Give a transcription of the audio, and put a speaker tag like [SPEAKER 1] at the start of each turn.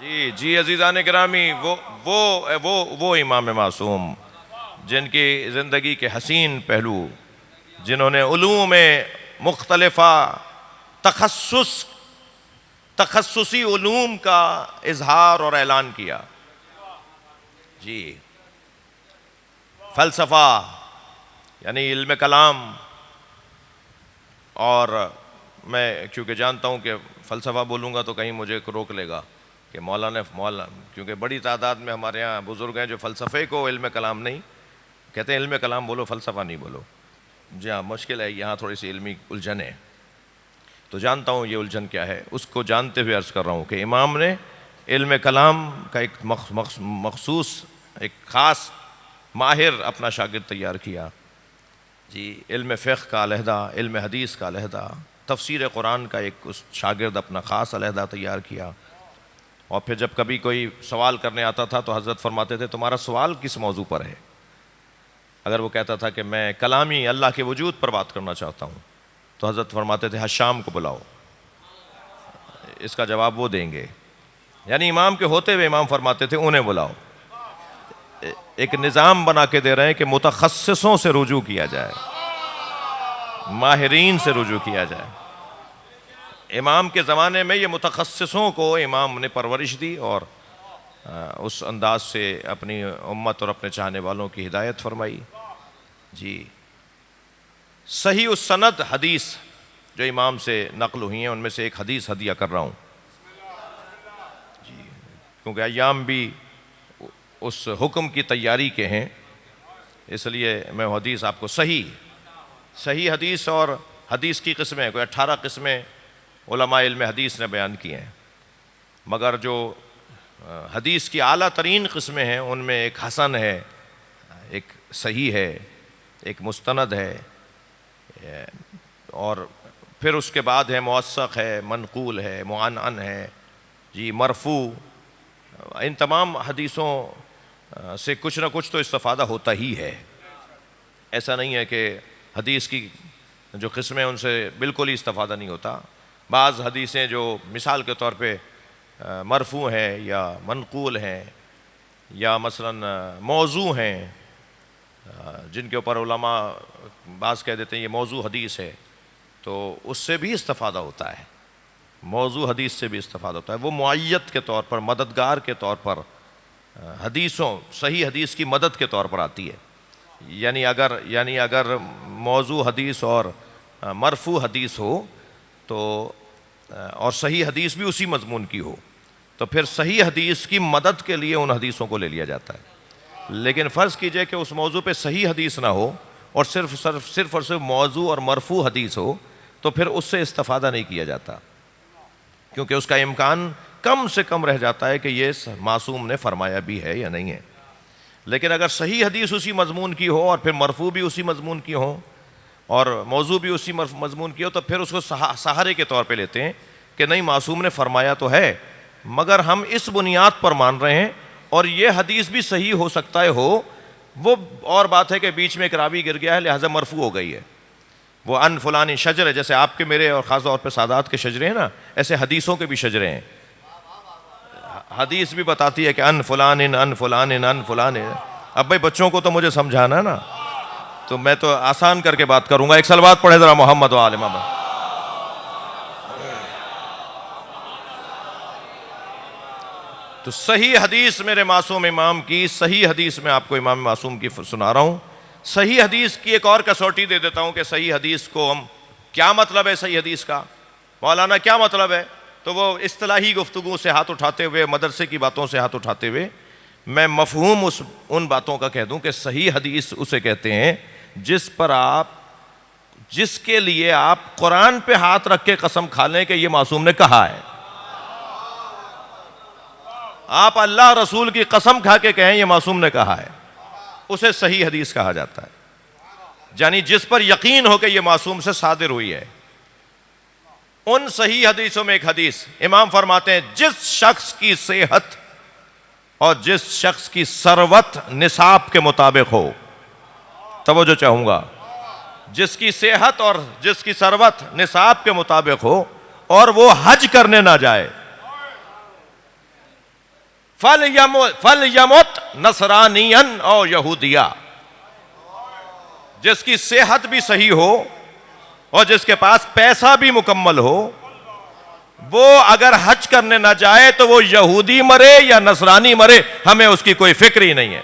[SPEAKER 1] جی جی عزیزان گرامی، وہ امام معصوم جن کی زندگی کے حسین پہلو، جنہوں نے علوم مختلفہ تخصصی علوم کا اظہار اور اعلان کیا. جی فلسفہ یعنی علم کلام، اور میں کیونکہ جانتا ہوں کہ فلسفہ بولوں گا تو کہیں مجھے روک لے گا کہ مولانا کیونکہ بڑی تعداد میں ہمارے یہاں بزرگ ہیں جو فلسفے کو علم کلام نہیں کہتے ہیں، علم کلام بولو فلسفہ نہیں بولو. جی ہاں مشکل ہے، یہاں تھوڑی سی علمی الجھن ہے، تو جانتا ہوں یہ الجھن کیا ہے. اس کو جانتے ہوئے عرض کر رہا ہوں کہ امام نے علم کلام کا ایک مخصوص ایک خاص ماہر اپنا شاگرد تیار کیا. جی علم فقہ کا علیحدہ، علم حدیث کا علیحدہ، تفسیر قرآن کا ایک اس شاگرد اپنا خاص علیحدہ تیار کیا. اور پھر جب کبھی کوئی سوال کرنے آتا تھا تو حضرت فرماتے تھے تمہارا سوال کس موضوع پر ہے؟ اگر وہ کہتا تھا کہ میں کلامی اللہ کے وجود پر بات کرنا چاہتا ہوں تو حضرت فرماتے تھے حشام کو بلاؤ، اس کا جواب وہ دیں گے. یعنی امام کے ہوتے ہوئے امام فرماتے تھے انہیں بلاؤ. ایک نظام بنا کے دے رہے ہیں کہ متخصصوں سے رجوع کیا جائے، ماہرین سے رجوع کیا جائے. امام کے زمانے میں یہ متخصصوں کو امام نے پرورش دی اور اس انداز سے اپنی امت اور اپنے چاہنے والوں کی ہدایت فرمائی. جی صحیح السند حدیث جو امام سے نقل ہوئی ہیں ان میں سے ایک حدیث ہدیہ کر رہا ہوں. جی کیونکہ ایام بھی اس حکم کی تیاری کے ہیں، اس لیے میں حدیث آپ کو صحیح حدیث، اور حدیث کی قسمیں کوئی 18 قسمیں علماء علم حدیث نے بیان کی ہیں، مگر جو حدیث کی اعلیٰ ترین قسمیں ہیں ان میں ایک حسن ہے، ایک صحیح ہے، ایک مستند ہے، اور پھر اس کے بعد ہے موثق ہے، منقول ہے، معنعن ہے، جی مرفوع. ان تمام حدیثوں سے کچھ نہ کچھ تو استفادہ ہوتا ہی ہے. ایسا نہیں ہے کہ حدیث کی جو قسمیں ان سے بالکل ہی استفادہ نہیں ہوتا. بعض حدیثیں جو مثال کے طور پہ مرفوع ہیں یا منقول ہیں یا مثلا موضوع ہیں، جن کے اوپر علماء بعض کہہ دیتے ہیں یہ موضوع حدیث ہے، تو اس سے بھی استفادہ ہوتا ہے، موضوع حدیث سے بھی استفادہ ہوتا ہے. وہ معیت کے طور پر، مددگار کے طور پر حدیثوں صحیح حدیث کی مدد کے طور پر آتی ہے. یعنی اگر موضوع حدیث اور مرفوع حدیث ہو تو اور صحیح حدیث بھی اسی مضمون کی ہو تو پھر صحیح حدیث کی مدد کے لیے ان حدیثوں کو لے لیا جاتا ہے. لیکن فرض کیجئے کہ اس موضوع پہ صحیح حدیث نہ ہو اور صرف اور موضوع اور مرفوع حدیث ہو تو پھر اس سے استفادہ نہیں کیا جاتا، کیونکہ اس کا امکان کم سے کم رہ جاتا ہے کہ یہ معصوم نے فرمایا بھی ہے یا نہیں ہے. لیکن اگر صحیح حدیث اسی مضمون کی ہو اور پھر مرفوع بھی اسی مضمون کی ہو اور موضوع بھی اسی مضمون کی ہو تو پھر اس کو سہارے کے طور پہ لیتے ہیں کہ نہیں معصوم نے فرمایا تو ہے مگر ہم اس بنیاد پر مان رہے ہیں، اور یہ حدیث بھی صحیح ہو سکتا ہے وہ اور بات ہے کہ بیچ میں ایک راوی گر گیا ہے لہٰذا مرفوع ہو گئی ہے. وہ ان فلانی شجر ہے، جیسے آپ کے میرے اور خاص طور پہ سادات کے شجرے ہیں نا، ایسے حدیثوں کے بھی شجرے ہیں. حدیث بھی بتاتی ہے کہ ان فلان ان فلان ان فلان. اب بھائی بچوں کو تو مجھے سمجھانا نا، تو میں تو آسان کر کے بات کروں گا. ایک صلوات پڑھے ذرا محمد و آل محمد. تو صحیح حدیث میرے معصوم امام کی، صحیح حدیث میں آپ کو امام معصوم کی سنا رہا ہوں. صحیح حدیث کی ایک اور کسوٹی دے دیتا ہوں کہ صحیح حدیث کو ہم کیا مطلب ہے صحیح حدیث کا، مولانا کیا مطلب ہے؟ تو وہ اصطلاحی گفتگو سے ہاتھ اٹھاتے ہوئے، مدرسے کی باتوں سے ہاتھ اٹھاتے ہوئے میں مفہوم ان باتوں کا کہہ دوں کہ صحیح حدیث اسے کہتے ہیں جس کے لیے آپ قرآن پہ ہاتھ رکھ کے قسم کھا لیں کہ یہ معصوم نے کہا ہے. آپ اللہ رسول کی قسم کھا کے کہیں یہ معصوم نے کہا ہے، اسے صحیح حدیث کہا جاتا ہے. یعنی جس پر یقین ہو کہ یہ معصوم سے صادر ہوئی ہے. ان صحیح حدیثوں میں ایک حدیث امام فرماتے ہیں جس شخص کی صحت اور جس شخص کی ثروت نصاب کے مطابق ہو، توجہ چاہوں گا، جس کی صحت اور جس کی ثروت نصاب کے مطابق ہو اور وہ حج کرنے نہ جائے، فَلْيَمُتْ نَصْرَانِيًّا او یہودیہ، جس کی صحت بھی صحیح ہو اور جس کے پاس پیسہ بھی مکمل ہو، وہ اگر حج کرنے نہ جائے تو وہ یہودی مرے یا نصرانی مرے، ہمیں اس کی کوئی فکر ہی نہیں ہے۔